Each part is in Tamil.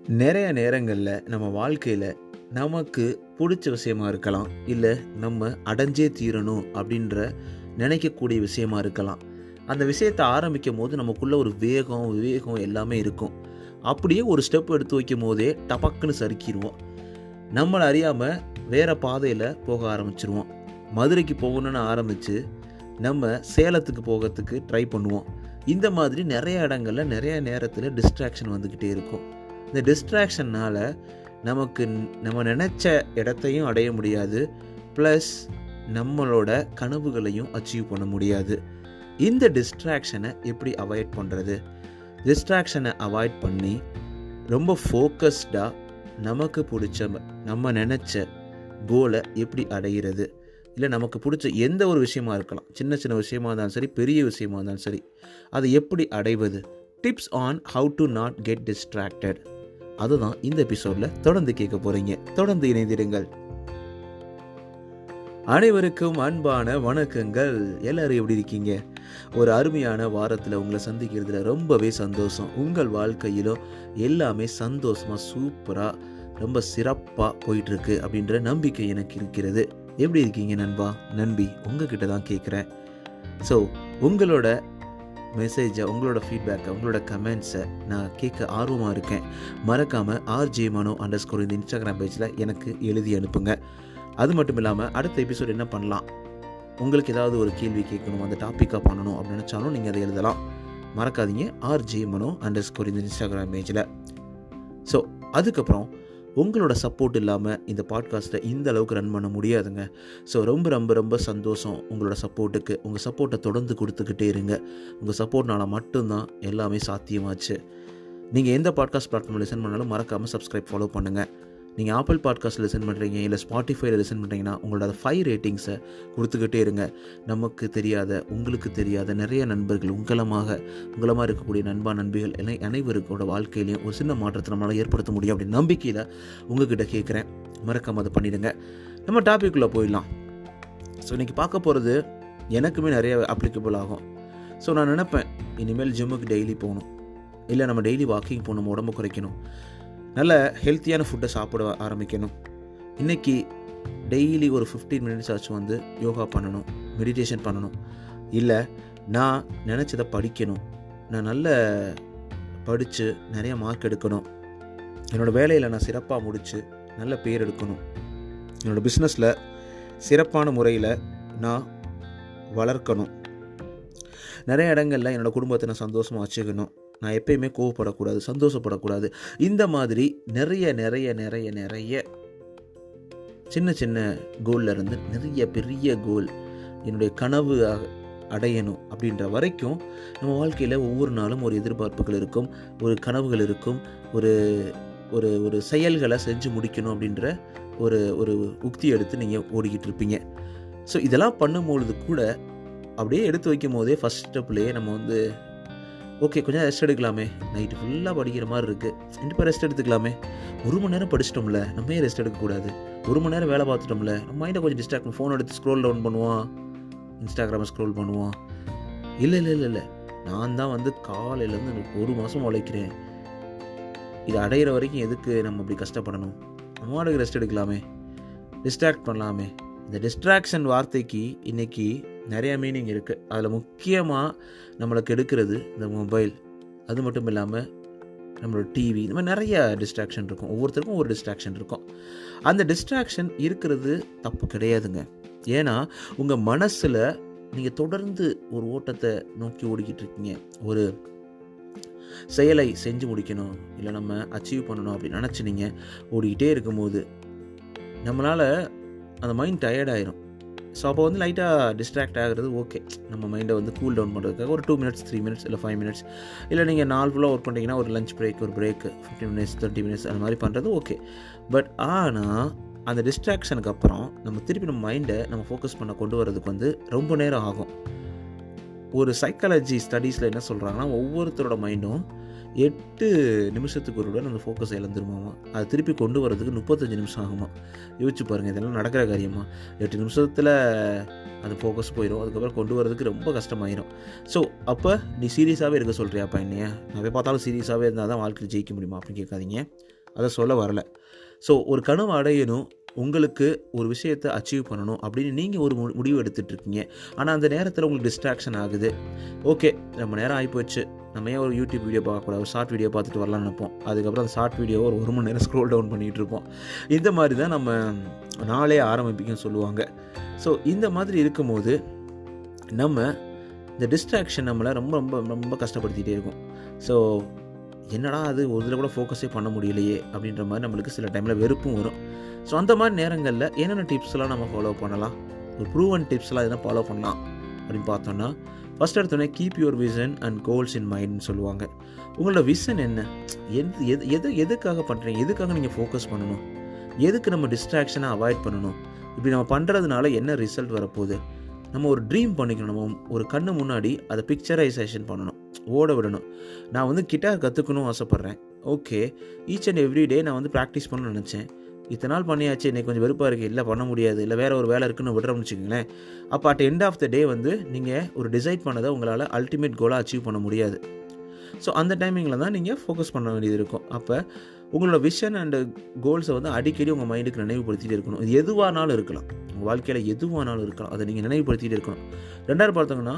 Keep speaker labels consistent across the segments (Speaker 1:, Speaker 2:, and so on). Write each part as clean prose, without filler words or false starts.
Speaker 1: நிறைய நேரங்களில் நம்ம வாழ்க்கையில் நமக்கு பிடிச்ச விஷயமா இருக்கலாம், இல்லை நம்ம அடைஞ்சே தீரணும் அப்படின்ற நினைக்கக்கூடிய விஷயமா இருக்கலாம். அந்த விஷயத்தை ஆரம்பிக்கும் போது நமக்குள்ள ஒரு வேகம் விவேகம் எல்லாமே இருக்கும். அப்படியே ஒரு ஸ்டெப் எடுத்து வைக்கும் போதே டபக்குன்னு சறுக்கிடுவோம். நம்மளை அறியாமல் வேறு பாதையில் போக ஆரம்பிச்சிருவோம். மதுரைக்கு போகணுன்னு ஆரம்பித்து நம்ம சேலத்துக்கு போகிறதுக்கு ட்ரை பண்ணுவோம். இந்த மாதிரி நிறைய இடங்களில் நிறைய நேரத்தில் டிஸ்ட்ராக்ஷன் வந்துக்கிட்டே இருக்கும். இந்த டிஸ்ட்ராக்ஷன்னால் நமக்கு நம்ம நினச்ச இடத்தையும் அடைய முடியாது, ப்ளஸ் நம்மளோட கனவுகளையும் அச்சீவ் பண்ண முடியாது. இந்த டிஸ்ட்ராக்ஷனை எப்படி அவாய்ட் பண்ணுறது? டிஸ்ட்ராக்ஷனை அவாய்ட் பண்ணி ரொம்ப ஃபோக்கஸ்டாக நமக்கு பிடிச்ச நம்ம நினச்ச கோலை எப்படி அடைகிறது? இல்லை நமக்கு பிடிச்ச எந்த ஒரு விஷயமா இருக்கலாம், சின்ன சின்ன விஷயமா இருந்தாலும் சரி, பெரிய விஷயமா இருந்தாலும் சரி, அதை எப்படி அடைவது? Tips on how to not get distracted. அதுதான் இந்த எபிசோடில் தொடர்ந்து கேட்க போகிறீங்க. தொடர்ந்து இணைந்திருங்கள். அனைவருக்கும் அன்பான வணக்கங்கள். எல்லோரும் எப்படி இருக்கீங்க? ஒரு அருமையான வாரத்தில் உங்களை சந்திக்கிறதுல ரொம்பவே சந்தோஷம். உங்கள் வாழ்க்கையிலும் எல்லாமே சந்தோஷமாக சூப்பராக ரொம்ப சிறப்பாக போயிட்டுருக்கு அப்படின்ற நம்பிக்கை எனக்கு இருக்கிறது. எப்படி இருக்கீங்க நண்பா, நண்பி? உங்ககிட்ட தான் கேட்குறேன். ஸோ உங்களோட மெசேஜை, உங்களோட ஃபீட்பேக்கை, உங்களோட கமெண்ட்ஸை நான் கேட்க ஆர்வமாக இருக்கேன். மறக்காமல் RJ Mano _ இந்த இன்ஸ்டாகிராம் பேஜில் எனக்கு எழுதி அனுப்புங்க. அது மட்டும் இல்லாமல் அடுத்த எபிசோட் என்ன பண்ணலாம், உங்களுக்கு ஏதாவது ஒரு கேள்வி கேட்கணும், அந்த டாப்பிக்காக பண்ணணும் அப்படின்னு நினச்சாலும் நீங்கள் அதை எழுதலாம். மறக்காதீங்க RJ Mano _ இந்த இன்ஸ்டாகிராம் பேஜில். ஸோ அதுக்கப்புறம் உங்களோட சப்போர்ட் இல்லாமல் இந்த பாட்காஸ்ட்டை இந்த அளவுக்கு ரன் பண்ண முடியாதுங்க. ஸோ ரொம்ப ரொம்ப ரொம்ப சந்தோஷம் உங்களோட சப்போர்ட்டுக்கு. உங்கள் சப்போர்ட்டை தொடர்ந்து கொடுத்துக்கிட்டே இருங்க. உங்கள் சப்போர்ட்னால் மட்டும்தான் எல்லாமே சாத்தியமாச்சு. நீங்கள் எந்த பாட்காஸ்ட் பிளாட்ஃபார்மில் லிசன் பண்ணாலும் மறக்காமல் சப்ஸ்கிரைப், ஃபாலோ பண்ணுங்கள். நீங்கள் ஆப்பிள் பாட்காஸ்ட்டில் லிசன் பண்ணுறீங்க, இல்லை ஸ்பாட்டிஃபைல லிசன் பண்ணுறீங்கன்னா உங்களோட 5 ரேட்டிங்ஸை கொடுத்துக்கிட்டே இருங்க. நமக்கு தெரியாத, உங்களுக்கு தெரியாத நிறைய நண்பர்கள், உங்களை மாதிரி இருக்கக்கூடிய நண்பிகள் எல்லாம் அனைவருக்கோட வாழ்க்கையிலையும் ஒரு சின்ன மாற்றத்தை நம்மளால் ஏற்படுத்த முடியும் அப்படின்னு நம்பிக்கையில் உங்ககிட்ட கேட்குறேன். மறக்காமல் அதை பண்ணிவிடுங்க. நம்ம டாபிக்குள்ளே போயிடலாம். ஸோ இன்றைக்கி பார்க்க போகிறது எனக்குமே நிறைய அப்ளிகபிள் ஆகும். ஸோ நான் நினைப்பேன், இனிமேல் ஜிம்முக்கு டெய்லி போகணும், இல்லை நம்ம டெய்லி வாக்கிங் போகணும், உடம்பு குறைக்கணும், நல்ல ஹெல்த்தியான ஃபுட்டை சாப்பிட ஆரம்பிக்கணும். இன்றைக்கி டெய்லி ஒரு 15 மினிட்ஸ் ஆச்சும் யோகா பண்ணணும், மெடிடேஷன் பண்ணணும், இல்லை நான் நினச்சதை படிக்கணும், நான் நல்ல படித்து நிறைய மார்க் எடுக்கணும், என்னோடய வேலையில் நான் சிறப்பாக முடித்து நல்ல பேர் எடுக்கணும், என்னோடய பிஸ்னஸில் சிறப்பான முறையில் நான் வளர்க்கணும், நிறைய இடங்களில் என்னோடய குடும்பத்தை நான் சந்தோஷமாக வச்சுக்கணும், நான் எப்பயுமே கோவப்படக்கூடாது, சந்தோஷப்படக்கூடாது. இந்த மாதிரி நிறைய நிறைய நிறைய நிறைய சின்ன சின்ன கோலில் இருந்து நிறைய பெரிய கோல், என்னுடைய கனவு அடையணும் அப்படின்ற வரைக்கும் நம்ம வாழ்க்கையில் ஒவ்வொரு நாளும் ஒரு எதிர்பார்ப்புகள் இருக்கும், ஒரு கனவுகள் இருக்கும், ஒரு ஒரு ஒரு செயல்களை செஞ்சு முடிக்கணும் அப்படின்ற ஒரு ஒரு உக்தி எடுத்து நீங்கள் ஓடிக்கிட்டு இருப்பீங்க. ஸோ இதெல்லாம் பண்ணும்பொழுது கூட அப்படியே எடுத்து வைக்கும் போதே ஃபஸ்ட் ஸ்டெப்லேயே நம்ம ஓகே கொஞ்சம் ரெஸ்ட் எடுக்கலாமே, நைட்டு ஃபுல்லாக படிக்கிற மாதிரி இருக்குது, கண்டிப்பாக ரெஸ்ட் எடுத்துக்கலாமே, 1 மணி நேரம் படிச்சிட்டோம்ல, நம்ம ஏன் ரெஸ்ட் எடுக்கக்கூடாது, 1 மணி நேரம் வேலை பார்த்துட்டோம்ல, நம்ம மைண்டை கொஞ்சம் டிஸ்ட்ராக்ட், ஃபோன் எடுத்து ஸ்க்ரோல் டவுன் பண்ணுவோம், இன்ஸ்டாகிராமை ஸ்க்ரோல் பண்ணுவோம். இல்லை இல்லை இல்லை இல்லை நான் தான் காலையிலேருந்து 1 மாதம் உழைக்கிறேன், இது அடையிற வரைக்கும் எதுக்கு நம்ம அப்படி கஷ்டப்படணும், நம்ம வாடகை ரெஸ்ட் எடுக்கலாமே, டிஸ்ட்ராக்ட் பண்ணலாமே. இந்த டிஸ்ட்ராக்ஷன் வார்த்தைக்கு இன்றைக்கி நிறைய மீனிங் இருக்குது. அதில் முக்கியமாக நம்மளுக்கு எடுக்கிறது இந்த மொபைல். அது மட்டும் இல்லாமல் நம்மளோட டிவி, இந்த மாதிரி நிறைய டிஸ்ட்ராக்ஷன் இருக்கும். ஒவ்வொருத்தருக்கும் ஒரு டிஸ்ட்ராக்ஷன் இருக்கும். அந்த டிஸ்ட்ராக்ஷன் இருக்கிறது தப்பு கிடையாதுங்க. ஏன்னா உங்கள் மனசில் நீங்கள் தொடர்ந்து ஒரு ஓட்டத்தை நோக்கி ஓடிக்கிட்டு இருக்கீங்க. ஒரு செயலை செஞ்சு முடிக்கணும், இல்லை நம்ம அச்சீவ் பண்ணணும் அப்படின்னு நினச்சி நீங்கள் ஓடிக்கிட்டே இருக்கும்போது நம்மளால் அந்த மைண்ட் டயர்டாயிரும். ஸோ அப்போ லைட்டாக டிஸ்ட்ராக்ட் ஆகிறது ஓகே. நம்ம மைண்டை கூல் டவுன் பண்ணுறதுக்காக ஒரு 2 மினிட்ஸ், 3 மினிட்ஸ், இல்லை 5 மினிட்ஸ், இல்லை நீங்கள் நாள் ஃபுல்லாக ஒர்க் பண்ணிங்கன்னா ஒரு லஞ்ச் பிரேக், ஒரு பிரேக்கு 15 மினிட்ஸ், 30 மினிட்ஸ் அந்த மாதிரி பண்ணுறது ஓகே. பட் ஆனால் அந்த டிஸ்ட்ராக்ஷனுக்கு அப்புறம் நம்ம திருப்பி நம்ம மைண்டை நம்ம ஃபோக்கஸ் பண்ண கொண்டு வரதுக்கு ரொம்ப நேரம் ஆகும். ஒரு சைக்காலஜி ஸ்டடீஸில் என்ன சொல்கிறாங்கன்னா, ஒவ்வொருத்தரோட மைண்டும் 8 நிமிஷத்துக்கு ஒரு அந்த ஃபோக்கஸ் இழந்துருமாமா. அதை திருப்பி கொண்டு வரதுக்கு 35 நிமிஷம் ஆகுமா. யோசிச்சு பாருங்கள், இதெல்லாம் நடக்கிற காரியமா? 8 நிமிஷத்தில் அந்த ஃபோக்கஸ் போயிடும். அதுக்கப்புறம் கொண்டு வரதுக்கு ரொம்ப கஷ்டமாயிடும். ஸோ அப்போ நீ சீரியஸாகவே இருக்க சொல்கிறியாப்பா என்னையா? நான் போய் பார்த்தாலும் சீரியஸாகவே இருந்தால் தான் வாழ்க்கையில் ஜெயிக்க முடியுமா அப்படின்னு கேட்காதீங்க. அதை சொல்ல வரல. ஸோ ஒரு கனவு அடையணும், உங்களுக்கு ஒரு விஷயத்தை அச்சீவ் பண்ணணும் அப்படின்னு நீங்கள் ஒரு முடிவு எடுத்துகிட்ருக்கீங்க. ஆனால் அந்த நேரத்தில் உங்களுக்கு டிஸ்ட்ராக்ஷன் ஆகுது. ஓகே, நம்ம நேரம் ஆகிப்போச்சு, நம்ம ஏன் ஒரு யூடியூப் வீடியோ பார்க்கக்கூடாது, ஒரு ஷார்ட் வீடியோ பார்த்துட்டு வரலாம்னு நினைப்போம். அதுக்கப்புறம் அந்த ஷார்ட் வீடியோவை ஒரு மணி நேரம் ஸ்க்ரோல் டவுன் பண்ணிகிட்டு இருப்போம். இந்த மாதிரி தான் நம்ம நாளே ஆரம்பிக்குன்னு சொல்லுவாங்க. ஸோ இந்த மாதிரி இருக்கும்போது நம்ம இந்த டிஸ்ட்ராக்ஷன் நம்மளை ரொம்ப ரொம்ப ரொம்ப கஷ்டப்படுத்திகிட்டே இருக்கும். ஸோ என்னடா அது ஒரு இதில் கூட ஃபோக்கஸே பண்ண முடியலையே அப்படின்ற மாதிரி நம்மளுக்கு சில டைமில் வெறுப்பும் வரும். ஸோ அந்த மாதிரி நேரங்களில் என்னென்ன டிப்ஸ்லாம் நம்ம ஃபாலோ பண்ணலாம், ஒரு ப்ரூவன் டிப்ஸ்லாம் எதனா ஃபாலோ பண்ணலாம் அப்படின்னு பார்த்தோன்னா, ஃபஸ்ட் எடுத்தோடனே keep your vision and goals in மைண்ட்னு சொல்லுவாங்க. உங்களோட விஷன் என்ன, எதுக்காக பண்ணுறீங்க, எதுக்காக நீங்கள் ஃபோக்கஸ் பண்ணணும், எதுக்கு நம்ம டிஸ்ட்ராக்ஷனை அவாய்ட் பண்ணணும், இப்படி நம்ம பண்ணுறதுனால என்ன ரிசல்ட் வரப்போகுது, நம்ம ஒரு ட்ரீம் பண்ணிக்கணும், நம்ம ஒரு கண்ணு முன்னாடி அதை பிக்சரைசேஷன் பண்ணணும், ஓட விடணும். நான் வந்து கிட்டார் கற்றுக்கணும் ஆசைப்பட்றேன். Okay, each and every day நான் வந்து ப்ராக்டிஸ் பண்ணணும்னு நினச்சேன். இத்தனை நாள் பண்ணியாச்சு, இன்றைக்கி கொஞ்சம் வெறுப்பாக இருக்குது, இல்லை பண்ண முடியாது, இல்லை வேறு ஒரு வேலை இருக்குன்னு விடுறோம்னு வச்சுக்கோங்களேன். அப்போ அட் எண்ட் ஆஃப் த டே வந்து நீங்கள் ஒரு டிசைட் பண்ணதை உங்களால் அல்டிமேட் கோலாக அச்சீவ் பண்ண முடியாது. ஸோ அந்த டைமிங்கில் தான் நீங்கள் ஃபோக்கஸ் பண்ண வேண்டியது இருக்கும். அப்போ உங்களோட விஷன் அண்டு கோல்ஸை வந்து அடிக்கடி உங்கள் மைண்டுக்கு நினைவுபடுத்திகிட்டே இருக்கணும். இது எதுவானாலும் இருக்கலாம், உங்கள் வாழ்க்கையில் எதுவானாலும் இருக்கலாம், அதை நீங்கள் நினைவுபடுத்திகிட்டே இருக்கணும். ரெண்டாவது பார்த்தோங்கன்னா,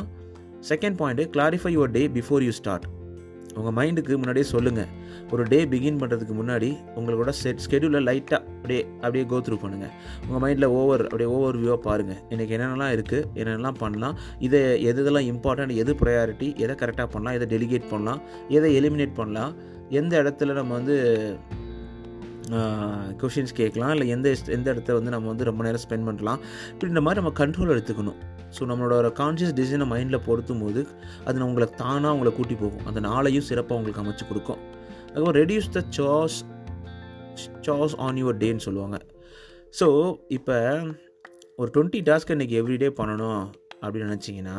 Speaker 1: second point, clarify your day before you start. உங்கள் மைண்டுக்கு முன்னாடியே சொல்லுங்கள், ஒரு டே பிகின் பண்ணுறதுக்கு முன்னாடி உங்களோட ஸ்கெடியூலை லைட்டாக அப்படியே கோ த்ரூ பண்ணுங்கள். உங்கள் மைண்டில் ஓவர் வியூவாக பாருங்கள், எனக்கு என்னென்னலாம் இருக்குது, என்னென்னலாம் பண்ணலாம், இதை எதெல்லாம் இம்பார்ட்டன்ட், எது ப்ரையாரிட்டி, எதை கரெக்டாக பண்ணலாம், எதை டெலிகேட் பண்ணலாம், எதை எலிமினேட் பண்ணலாம், எந்த இடத்துல நம்ம வந்து கொஷின்ஸ் கேட்கலாம், இல்லை எந்த இடத்துல வந்து நம்ம வந்து ரொம்ப நேரம் ஸ்பெண்ட் பண்ணலாம், இப்படின்ற மாதிரி நம்ம கண்ட்ரோல் எடுத்துக்கணும். ஸோ நம்மளோட கான்ஷியஸ் டிசிஷனை மைண்டில் பொருத்தும் போது அது உங்களை தானாக உங்களை கூட்டி போகும், அந்த நாளையும் சிறப்பாக உங்களுக்கு அமைச்சு கொடுக்கும். அதுக்கப்புறம் reduce the chores on your டேன்னு சொல்லுவாங்க. ஸோ இப்போ ஒரு 20 டாஸ்க் இன்றைக்கி எவ்ரிடே பண்ணணும் அப்படின்னு நினச்சிங்கன்னா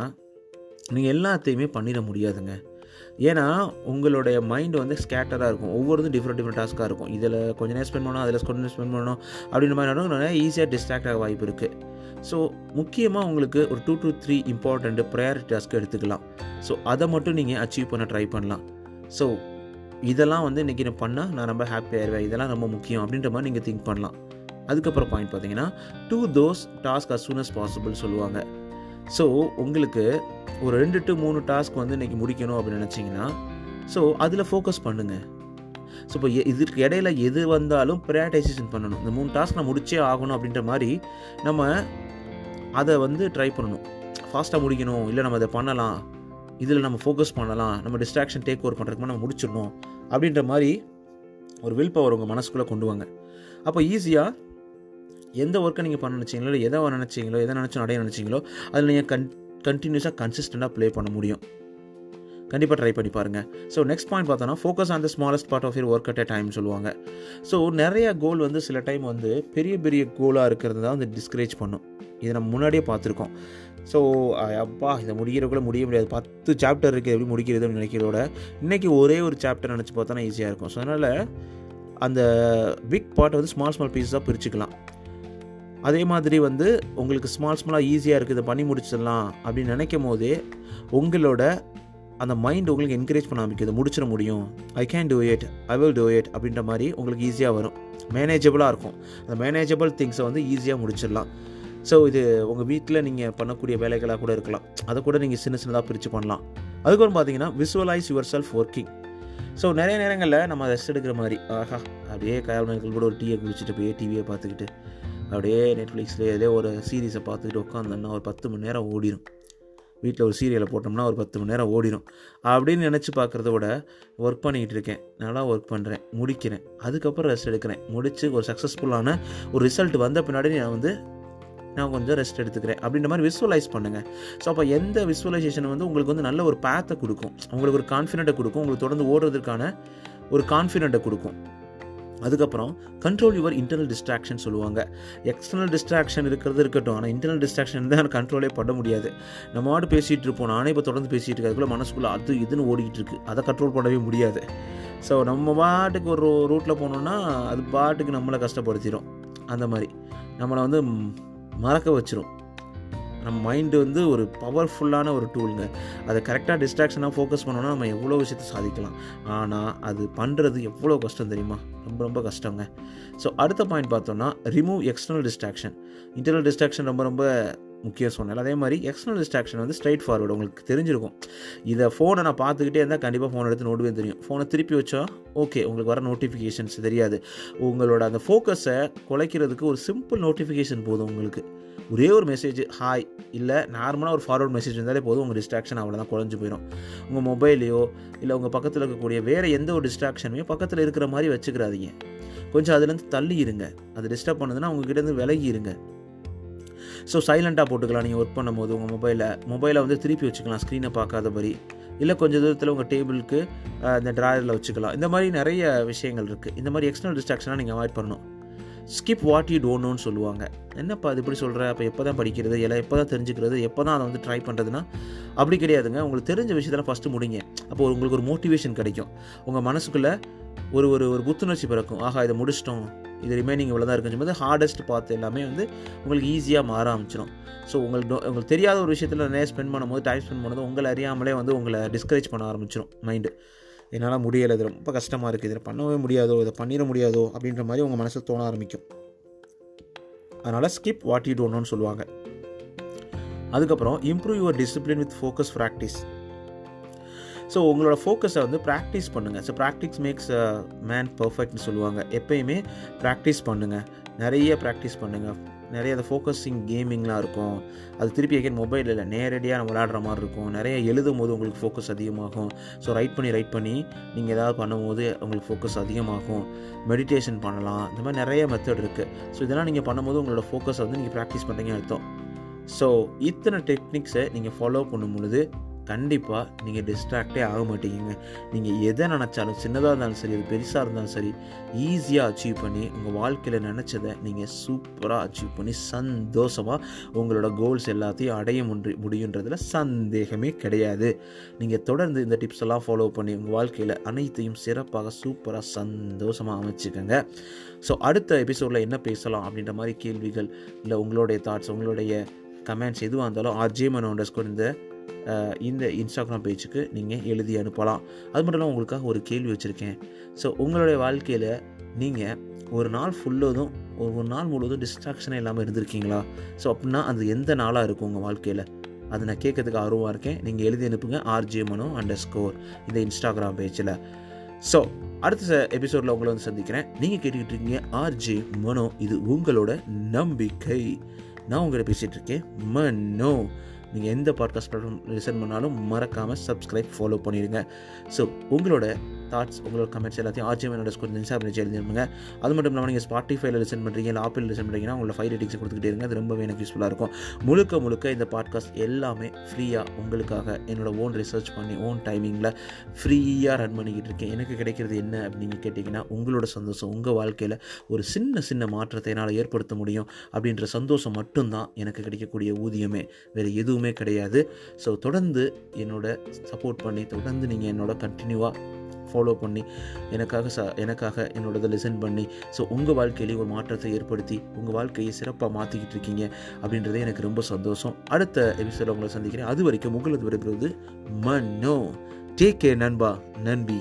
Speaker 1: நீங்கள் எல்லாத்தையுமே பண்ணிட முடியாதுங்க. ஏன்னா உங்களுடைய மைண்டு வந்து ஸ்கேட்டராக இருக்கும், ஒவ்வொருதும் டிஃப்ரெண்ட் டாஸ்க்காக இருக்கும். இதில் கொஞ்சம் நேரம் ஸ்பெண்ட் பண்ணணும், அதில் கொஞ்சம் நேரம் ஸ்பெண்ட் பண்ணணும் அப்படின்ற மாதிரி நிறைய ஈஸியாக டிஸ்ட்ராக்ட் ஆக வாய்ப்பு இருக்குது. ஸோ முக்கியமாக உங்களுக்கு ஒரு 2 to 3 இம்பார்ட்டண்ட்டு ப்ரையாரிட்டி டாஸ்க்கு எடுத்துக்கலாம். ஸோ அதை மட்டும் நீங்கள் அச்சீவ் பண்ண ட்ரை பண்ணலாம். ஸோ இதெல்லாம் வந்து இன்றைக்கி நான் பண்ணால் நான் ரொம்ப ஹாப்பியாக ஆயிடுவேன், இதெல்லாம் ரொம்ப முக்கியம் அப்படின்ற மாதிரி நீங்கள் திங்க் பண்ணலாம். அதுக்கப்புறம் பாயிண்ட் பார்த்தீங்கன்னா, do those task as soon as possible சொல்லுவாங்க. ஸோ உங்களுக்கு ஒரு 2 to 3 டாஸ்க் வந்து இன்றைக்கி முடிக்கணும் அப்படின்னு நினச்சிங்கன்னா, ஸோ அதில் ஃபோக்கஸ் பண்ணுங்கள். ஸோ இப்போ இதுக்கு இடையில எது வந்தாலும் ப்ரையாரிட்டைசேஷன் பண்ணணும். இந்த 3 டாஸ்க் நான் முடிச்சே ஆகணும் அப்படின்ற மாதிரி நம்ம அதை வந்து ட்ரை பண்ணணும். ஃபாஸ்ட்டாக முடிக்கணும், இல்லை நம்ம அதை பண்ணலாம், இதில் நம்ம ஃபோக்கஸ் பண்ணலாம், நம்ம டிஸ்ட்ராக்ஷன் டேக் ஓவர் பண்ணுறதுக்கு நம்ம முடிச்சிடணும் அப்படின்ற மாதிரி ஒரு வில் பவர் உங்கள் மனசுக்குள்ளே கொண்டு வாங்க. அப்போ ஈஸியாக எந்த ஒர்க்கை நீங்கள் பண்ண நினச்சிங்களோ, இல்லை எதை நினச்சோம் அடைய நினச்சிங்களோ அதில் நீங்கள் கண்டினியூஸாக கன்சிஸ்டண்ட்டாக ப்ளே பண்ண முடியும். கண்டிப்பாக ட்ரை பண்ணி பாருங்கள். ஸோ நெக்ஸ்ட் பாயிண்ட் பார்த்தோன்னா, focus on the smallest part of your work at a time சொல்லுவாங்க. ஸோ நிறைய கோல் வந்து சில டைம் வந்து பெரிய கோலாக இருக்கிறது தான் வந்து டிஸ்கரேஜ் பண்ணும். இதை நம்ம முன்னாடியே பார்த்துருக்கோம். ஸோ அப்பா இதை முடிக்கிறக்குள்ளே முடிய முடியாது, 10 சாப்டர் இருக்குது, எப்படி முடிக்கிறது அப்படின்னு நினைக்கிறதோட இன்றைக்கி ஒரே ஒரு சாப்டர் நினச்சி பார்த்தோன்னா ஈஸியாக இருக்கும். ஸோ அதனால் அந்த பிக் பார்ட்டை வந்து ஸ்மால் பீஸஸாக பிரிச்சுக்கலாம். அதே மாதிரி வந்து உங்களுக்கு ஸ்மாலாக ஈஸியாக இருக்குது, இதை பண்ணி முடிச்சிடலாம் அப்படின்னு நினைக்கும் போதே உங்களோட அந்த மைண்ட் உங்களுக்கு என்கரேஜ் பண்ண ஆரம்பிக்குது, முடிச்சிட முடியும், I can do it, I will do it அப்படின்ற மாதிரி உங்களுக்கு ஈஸியாக வரும், மேனேஜபிளாக இருக்கும். அந்த மேனேஜபிள் திங்ஸை வந்து ஈஸியாக முடிச்சிடலாம். ஸோ இது உங்கள் வீட்டில் நீங்கள் பண்ணக்கூடிய வேலைகளாக கூட இருக்கலாம், அதை கூட நீங்கள் சின்னதாக பிரித்து பண்ணலாம். அதுக்கப்புறம் பார்த்தீங்கன்னா, visualise your self working. So நிறைய நேரங்களில் நம்ம ரெஸ்ட் எடுக்கிற மாதிரி, ஆஹா அப்படியே காயல்கள் கூட ஒரு டீயை குடிச்சிட்டு போய் டிவியை பார்த்துக்கிட்டு அப்படியே நெட்ஃப்ளிக்ஸ்லேயே ஏதோ ஒரு சீரீஸை பார்த்துக்கிட்டு உட்காந்தோன்னா ஒரு 10 மணி நேரம் ஓடிடும். வீட்டில் ஒரு சீரியலை போட்டோம்னா ஒரு 10 மணி நேரம் ஓடிடும் அப்படின்னு நினச்சி பார்க்குறத விட, ஒர்க் பண்ணிகிட்டு இருக்கேன், நல்லா ஒர்க் பண்ணுறேன், முடிக்கிறேன், அதுக்கப்புறம் ரெஸ்ட் எடுக்கிறேன், முடித்து ஒரு சக்ஸஸ்ஃபுல்லான ஒரு ரிசல்ட் வந்த பின்னாடி நான் கொஞ்சம் ரெஸ்ட் எடுத்துக்கிறேன் அப்படின்ற மாதிரி விசுவலைஸ் பண்ணுங்கள். ஸோ அப்போ எந்த விசுவலைசேஷன் வந்து உங்களுக்கு வந்து நல்ல ஒரு பேத்தை கொடுக்கும், உங்களுக்கு ஒரு கான்ஃபிடென்ட்டை கொடுக்கும், உங்களுக்கு தொடர்ந்து ஓடுறதுக்கான ஒரு கான்ஃபிடென்ட்டை கொடுக்கும். அதுக்கப்புறம் கண்ட்ரோல் யுவர் இன்டர்னல் டிஸ்ட்ராக்ஷன் சொல்லுவாங்க. எக்ஸ்டர்னல் டிஸ்ட்ராக்ஷன் இருக்கிறது இருக்கட்டும், ஆனால் இன்டர்னல் டிஸ்ட்ராக்ஷன் தான் கண்ட்ரோலே பண்ண முடியாது. நம்ம மாடு பேசிகிட்டு இருப்போம், நானே இப்போ தொடர்ந்து பேசிகிட்டு இருக்கேன், அதுக்குள்ளே மனசுக்குள்ளே அது இதுன்னு ஓடிக்கிட்டு இருக்குது, அதை கண்ட்ரோல் பண்ணவே முடியாது. ஸோ நம்ம பாட்டுக்கு ஒரு ரூட்டில் போனோம்னா அது பாட்டுக்கு நம்மளை கஷ்டப்படுத்திடும், அந்த மாதிரி நம்மளை வந்து மறக்க வச்சிரும். நம்ம மைண்டு வந்து ஒரு பவர்ஃபுல்லான ஒரு டூலுங்க. அதை கரெக்டாக டிஸ்ட்ராக்ஷனாக ஃபோக்கஸ் பண்ணோன்னா நம்ம எவ்வளோ விஷயத்தை சாதிக்கலாம். ஆனால் அது பண்ணுறது எவ்வளோ கஷ்டம் தெரியுமா? ரொம்ப ரொம்ப கஷ்டங்க. ஸோ அடுத்த பாயிண்ட் பார்த்தோன்னா, remove external distraction. Internal distraction ரொம்ப ரொம்ப முக்கியம் சொன்னேன். அதே மாதிரி எக்ஸ்டர்னல் டிஸ்ட்ராக்ஷன் வந்து ஸ்ட்ரைட் ஃபார்வர்டு. உங்களுக்கு தெரிஞ்சிருக்கும், இதை ஃபோனை நான் பார்த்துக்கிட்டே இருந்தால் கண்டிப்பாக ஃபோன் எடுத்து நோடுவேன் தெரியும். ஃபோனை திருப்பி வச்சா ஓகே, உங்களுக்கு வர நோட்டிஃபிகேஷன்ஸ் தெரியாது. உங்களோட அந்த ஃபோக்கஸை குலைக்கிறதுக்கு ஒரு சிம்பிள் நோட்டிஃபிகேஷன் போதும். உங்களுக்கு ஒரே ஒரு மெசேஜ், ஹாய் இல்லை நார்மலாக ஒரு ஃபார்வர்ட் மெசேஜ் இருந்தாலே போதும், உங்கள் டிஸ்ட்ராக்ஷன் அவ்வளோதான் குறைஞ்சி போயிடும். உங்கள் மொபைலையோ இல்லை உங்கள் பக்கத்தில் இருக்கக்கூடிய வேறு எந்த ஒரு டிஸ்ட்ராக்ஷனையோ பக்கத்தில் இருக்கிற மாதிரி வச்சுக்கிறாதீங்க. கொஞ்சம் அதுலேருந்து தள்ளி இருங்க. அது டிஸ்டர்ப் பண்ணுதுன்னா உங்ககிட்டேருந்து விலகி இருங்க. ஸோ சைலண்ட்டாக போட்டுக்கலாம். நீங்கள் ஒர்க் பண்ணும்போது உங்கள் மொபைலை வந்து திருப்பி வச்சுக்கலாம், ஸ்க்ரீனை பார்க்காதபடி. இல்லை கொஞ்சம் தூரத்தில் உங்கள் டேபிளுக்கு இந்த ட்ராயரில் வச்சுக்கலாம். இந்த மாதிரி நிறைய விஷயங்கள் இருக்குது. இந்த மாதிரி எக்ஸ்டர்னல் டிஸ்ட்ராக்ஷனாக நீங்கள் அவாய்ட் பண்ணணும். ஸ்கிப் வாட் யூ டோன்ட் நோன்னு சொல்லுவாங்க. என்னப்பா அது இப்படி சொல்கிற? அப்போ எப்போ தான் படிக்கிறது, இல்லை எப்போ தான் தெரிஞ்சுக்கிறது, எப்போ தான் அதை வந்து ட்ரை பண்ணுறதுன்னா அப்படி கிடையாதுங்க. உங்களுக்கு தெரிஞ்ச விஷயத்தெல்லாம் ஃபஸ்ட்டு முடிங்க. அப்போ உங்களுக்கு ஒரு மோட்டிவேஷன் கிடைக்கும். உங்கள் மனசுக்குள்ளே ஒரு ஒரு ஒரு புத்துணர்ச்சி பிறக்கும். ஆஹா, இதை முடிச்சிட்டோம், இது ரிமைனிங் இவ்வளோ தான் இருக்குன்னு போது ஹார்டஸ்ட் பார்த்து எல்லாமே வந்து உங்களுக்கு ஈஸியாக மாற ஆரம்பிச்சிடும். ஸோ உங்களுக்கு தெரியாத ஒரு விஷயத்தில் நிறைய ஸ்பெண்ட் பண்ணும்போது, டைம் ஸ்பெண்ட் பண்ணும்போது உங்களை அறியாமலே வந்து உங்களை டிஸ்கரேஜ் பண்ண ஆரம்பிச்சிடும் மைண்டு. என்னால் முடியலை, இது ரொம்ப கஷ்டமாக இருக்குது, இதை பண்ணவே முடியாதோ, இதை பண்ணிட முடியாதோ அப்படின்ற மாதிரி உங்கள் மனசில் தோண ஆரம்பிக்கும். அதனால் ஸ்கிப் வாட் யூ டோன்ட் நோன்னு சொல்லுவாங்க. அதுக்கப்புறம் improve your discipline with focus practice. So உங்களோட ஃபோக்கஸை வந்து ப்ராக்டிஸ் பண்ணுங்கள். ஸோ ப்ராக்டிஸ் மேக்ஸ் மேன் பர்ஃபெக்ட்னு சொல்லுவாங்க. எப்பயுமே ப்ராக்டிஸ் பண்ணுங்கள், நிறைய ப்ராக்டிஸ் பண்ணுங்கள். நிறைய அந்த ஃபோக்கஸிங் கேமிங்லாம் இருக்கும். அது திருப்பி எகைன் மொபைலில் நேரடியாக நம்ம விளையாடுற மாதிரி இருக்கும். நிறைய எழுதும் போது உங்களுக்கு ஃபோக்கஸ் அதிகமாகும். ஸோ ரைட் பண்ணி நீங்கள் எதாவது பண்ணும்போது உங்களுக்கு ஃபோக்கஸ் அதிகமாகும். மெடிடேஷன் பண்ணலாம். இந்த மாதிரி நிறைய மெத்தட் இருக்குது. ஸோ இதெல்லாம் நீங்கள் பண்ணும்போது உங்களோட ஃபோக்கஸை வந்து நீங்கள் ப்ராக்டிஸ் பண்ணுறீங்கன்னு அர்த்தம். ஸோ இத்தனை டெக்னிக்ஸை நீங்கள் ஃபாலோ பண்ணும் பொழுது கண்டிப்பாக நீங்கள் டிஸ்ட்ராக்டே ஆக மாட்டீங்க. நீங்கள் எதை நினச்சாலும், சின்னதாக இருந்தாலும் சரி, அது பெருசாக இருந்தாலும் சரி, ஈஸியாக அச்சீவ் பண்ணி உங்கள் வாழ்க்கையில் நினச்சதை நீங்கள் சூப்பராக அச்சீவ் பண்ணி சந்தோஷமாக உங்களோட கோல்ஸ் எல்லாத்தையும் அடைய முடியுன்றதில் சந்தேகமே கிடையாது. நீங்கள் தொடர்ந்து இந்த டிப்ஸ் எல்லாம் ஃபாலோ பண்ணி உங்கள் வாழ்க்கையில் அனைத்தையும் சிறப்பாக சூப்பராக சந்தோஷமாக அமைச்சுக்கோங்க. ஸோ அடுத்த எபிசோடில் என்ன பேசலாம் அப்படின்ற மாதிரி கேள்விகள், இல்லை உங்களுடைய தாட்ஸ், உங்களுடைய கமெண்ட்ஸ் எதுவாக இருந்தாலும் RJ_Mano_ இந்த இன்ஸ்டாகிராம் பேஜுக்கு நீங்கள் எழுதி அனுப்பலாம். அது மட்டும் இல்லாமல் உங்களுக்காக ஒரு கேள்வி வச்சுருக்கேன். ஸோ உங்களுடைய வாழ்க்கையில் நீங்கள் ஒரு நாள் முழுவதும் டிஸ்ட்ராக்ஷனே இல்லாமல் இருந்திருக்கீங்களா? ஸோ அப்படின்னா அது எந்த நாளாக இருக்கும் உங்கள் வாழ்க்கையில்? அதை நான் கேட்கறதுக்கு ஆர்வமாக இருக்கேன். நீங்கள் எழுதி அனுப்புங்க RJ_Mano_ இந்த இன்ஸ்டாகிராம் பேஜில். ஸோ அடுத்த எபிசோடில் உங்களை வந்து சந்திக்கிறேன். நீங்கள் கேட்டுக்கிட்டு இருக்கீங்க RJ_Mano. இது உங்களோட நம்பிக்கை. நான் உங்கள்கிட்ட பேசிகிட்டு இருக்கேன் மனோ. நீங்கள் எந்த பாட்காஸ்ட் பிளாட்ஃபார்ம் லிசன் பண்ணாலும் மறக்காமல் சப்ஸ்கிரைப், ஃபாலோ பண்ணிடுங்க. ஸோ உங்களோட தாட்ஸ், உங்களோட கமெண்ட்ஸ் எல்லாத்தையும் RJ_Mano_ இன்ஸ்டாகிராம் பேஜ் எழுதிருங்க. அது மட்டும் இல்லாமல் நீங்கள் ஸ்பாட்டிஃபைல லிசன் பண்ணுறீங்க, இல்லை ஆப்பிள் லிசன் பண்ணுறீங்கன்னா உங்களோட 5 ரேட்டிங்ஸ் கொடுத்துக்கிட்டே இருங்க. அது ரொம்பவே எனக்கு யூஸ்ஃபுல்லாக இருக்கும். முழுக்க இந்த பாட்காஸ்ட் எல்லாமே ஃப்ரீயாக உங்களுக்காக என்னோடய ஓன் ரிசர்ச் பண்ணி ஓன் டைமிங்கில் ஃப்ரீயாக ரன் பண்ணிக்கிட்டு இருக்கேன். எனக்கு கிடைக்கிறது என்ன அப்படின்னு கேட்டிங்கன்னா, உங்களோட சந்தோஷம். உங்கள் வாழ்க்கையில் ஒரு சின்ன மாற்றத்தை என்னால் ஏற்படுத்த முடியும் அப்படின்ற சந்தோஷம் மட்டும்தான் எனக்கு கிடைக்கக்கூடிய ஊதியமே, வேறு எதுவுமே கிடையாது. ஸோ தொடர்ந்து என்னோட சப்போர்ட் பண்ணி, தொடர்ந்து நீங்கள் என்னோட கண்டினியூவாக ஃபாலோ பண்ணி எனக்காக என்னோடதை லிசன் பண்ணி, ஸோ உங்கள் வாழ்க்கையிலேயே ஒரு மாற்றத்தை ஏற்படுத்தி உங்கள் வாழ்க்கையை சிறப்பாக மாற்றிக்கிட்டு இருக்கீங்க அப்படின்றதே எனக்கு ரொம்ப சந்தோஷம். அடுத்த எபிசோட உங்களை சந்திக்கிறேன். அது வரைக்கும் உங்களது விடைபெறுவது மனோ. டேக் கேர் நண்பா, நன்றி.